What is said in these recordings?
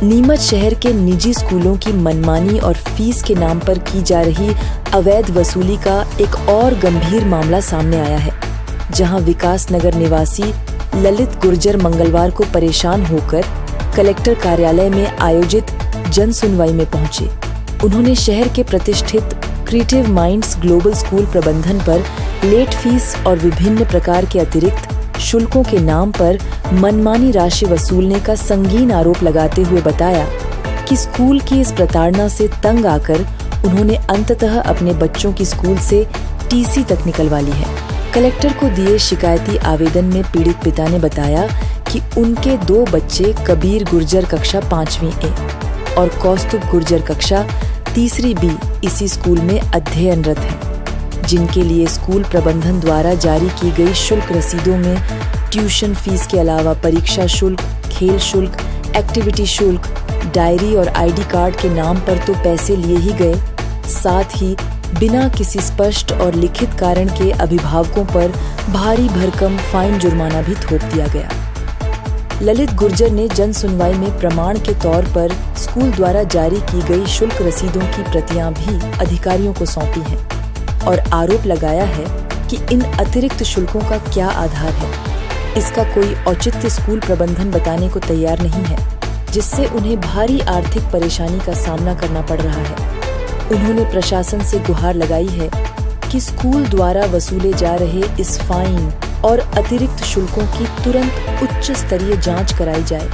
नीमच शहर के निजी स्कूलों की मनमानी और फीस के नाम पर की जा रही अवैध वसूली का एक और गंभीर मामला सामने आया है, जहां विकास नगर निवासी ललित गुर्जर मंगलवार को परेशान होकर कलेक्टर कार्यालय में आयोजित जन सुनवाई में पहुंचे। उन्होंने शहर के प्रतिष्ठित क्रिएटिव माइंड्स ग्लोबल स्कूल प्रबंधन पर लेट फीस और विभिन्न प्रकार के अतिरिक्त शुल्कों के नाम पर मनमानी राशि वसूलने का संगीन आरोप लगाते हुए बताया कि स्कूल की इस प्रताड़ना से तंग आकर उन्होंने अंततः अपने बच्चों की स्कूल से टीसी तक निकलवा ली है। कलेक्टर को दिए शिकायती आवेदन में पीड़ित पिता ने बताया कि उनके 2 बच्चे कबीर गुर्जर कक्षा 5वीं ए और कौस्तुभ गुर्जर कक्षा 3री बी इसी स्कूल में अध्ययनरत हैं, जिनके लिए स्कूल प्रबंधन द्वारा जारी की गई शुल्क रसीदों में ट्यूशन फीस के अलावा परीक्षा शुल्क, खेल शुल्क, एक्टिविटी शुल्क, डायरी और आईडी कार्ड के नाम पर तो पैसे लिए ही गए, साथ ही बिना किसी स्पष्ट और लिखित कारण के अभिभावकों पर भारी भरकम फाइन जुर्माना भी थोप दिया गया। ललित गुर्जर ने जन सुनवाई में प्रमाण के तौर पर स्कूल द्वारा जारी की गई शुल्क रसीदों की प्रतियां भी अधिकारियों को सौंपी हैं और आरोप लगाया है कि इन अतिरिक्त शुल्कों का क्या आधार है। इसका कोई औचित्य स्कूल प्रबंधन बताने को तैयार नहीं है, जिससे उन्हें भारी आर्थिक परेशानी का सामना करना पड़ रहा है। उन्होंने प्रशासन से गुहार लगाई है कि स्कूल द्वारा वसूले जा रहे इस फाइन और अतिरिक्त शुल्कों की तुरंत उच्च स्तरीय जांच कराई जाए।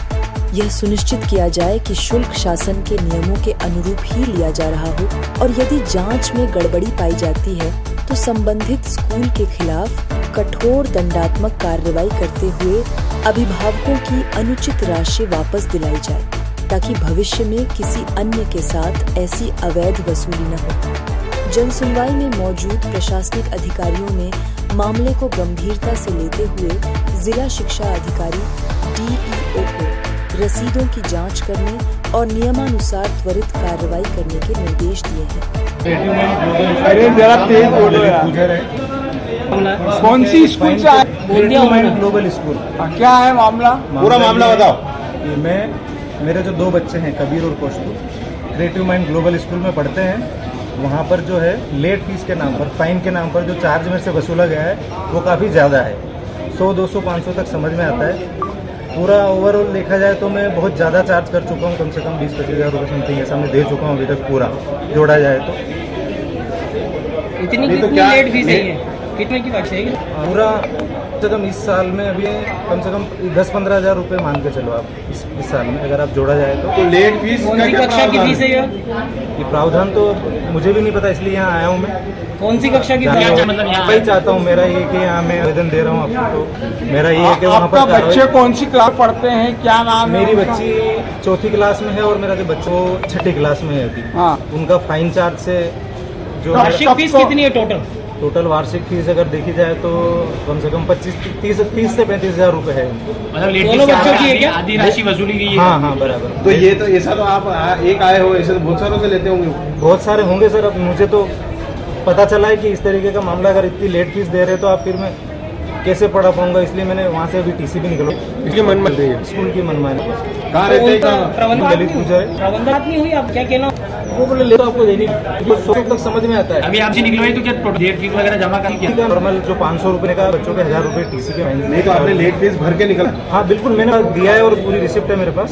यह सुनिश्चित किया जाए कि शुल्क शासन के नियमों के अनुरूप ही लिया जा रहा हो और यदि जांच में गड़बड़ी पाई जाती है तो संबंधित स्कूल के खिलाफ कठोर दंडात्मक कार्रवाई करते हुए अभिभावकों की अनुचित राशि वापस दिलाई जाए, ताकि भविष्य में किसी अन्य के साथ ऐसी अवैध वसूली न हो। जन सुनवाई में मौजूद प्रशासनिक अधिकारियों ने मामले को गंभीरता से लेते हुए जिला शिक्षा अधिकारी DEO को रसीदों की जांच करने और नियमानुसार त्वरित कार्रवाई करने के निर्देश दिए हैं। अरे जरा तेज बोलो यार। कौन सी स्कूल से ग्लोबल स्कूल। क्या है मामला? पूरा मामला बताओ। मेरे जो 2 बच्चे हैं कबीर और कौस्तुभ क्रिएटिव माइंड ग्लोबल स्कूल में पढ़ते हैं। वहाँ पर जो है लेट फीस के नाम पर, फाइन के नाम पर जो चार्ज मेरे से वसूला गया है वो काफ़ी ज़्यादा है। 100, 200, 500 तक समझ में आता है। पूरा ओवरऑल देखा जाए तो मैं बहुत ज़्यादा चार्ज कर चुका हूँ, कम से कम 20-25 हज़ार रुपये समथिंग ऐसा मैं दे चुका हूँ अभी तक, पूरा जोड़ा जाए तो। इतनी लेट फीस है? कितने की बात है? पूरा तो कम इस साल में अभी कम से कम 10-15 हज़ार रुपये मान के चलो आप इस साल में, अगर आप जोड़ा जाए तो लेट फीस कौन सी कक्षा की फीस है? ये प्रावधान तो मुझे भी नहीं पता, इसलिए यहाँ आया हूँ मैं। कौन सी कक्षा की? मतलब वही चाहता हूँ, मेरा ये कि यहाँ मैं आवेदन दे रहा हूँ आपको, तो मेरा ये है कि वहाँ पर बच्चे कौन सी क्लास पढ़ते हैं, क्या नाम है? मेरी बच्ची 4थी क्लास में है और मेरा जो बच्चा वो 6ठी क्लास में है अभी। हाँ। उनका फाइन चार्ज से जो वार्षिक फीस कितनी है टोटल वार्षिक फीस अगर देखी जाए तो कम से कम 30 से 35 हज़ार रुपये है। दोनों बच्चों की है क्या? आधी राशि वसूली गई है? हाँ हाँ बराबर। तो ये तो ऐसा तो आप एक आए हो, ऐसे तो बहुत सारों से लेते होंगे। बहुत सारे होंगे सर। अब मुझे तो पता चला है कि इस तरीके का मामला, अगर इतनी लेट फीस दे रहे तो आप फिर मैं कैसे पढ़ा पाऊंगा, इसलिए मैंने वहाँ से अभी टीसी भी निकला। इसकी मनमानी है, स्कूल की मनमानी। कहाँ रहते हैं? दलित गुर्जर है। प्रबंधन नहीं हुई, आप क्या कहना? वो बोले ले तो आपको देनी, 100 तक समझ में आता है। अभी आपसे निकलवाई तो क्या लेट फीस वगैरह जमा कर किया? नॉर्मल जो 500 रुपये का बच्चों के 1000 रुपये टीसी के फाइन। नहीं तो आपने लेट फीस भर के निकला? हाँ बिल्कुल, मैंने दिया है और पूरी रिसिप्ट है मेरे पास।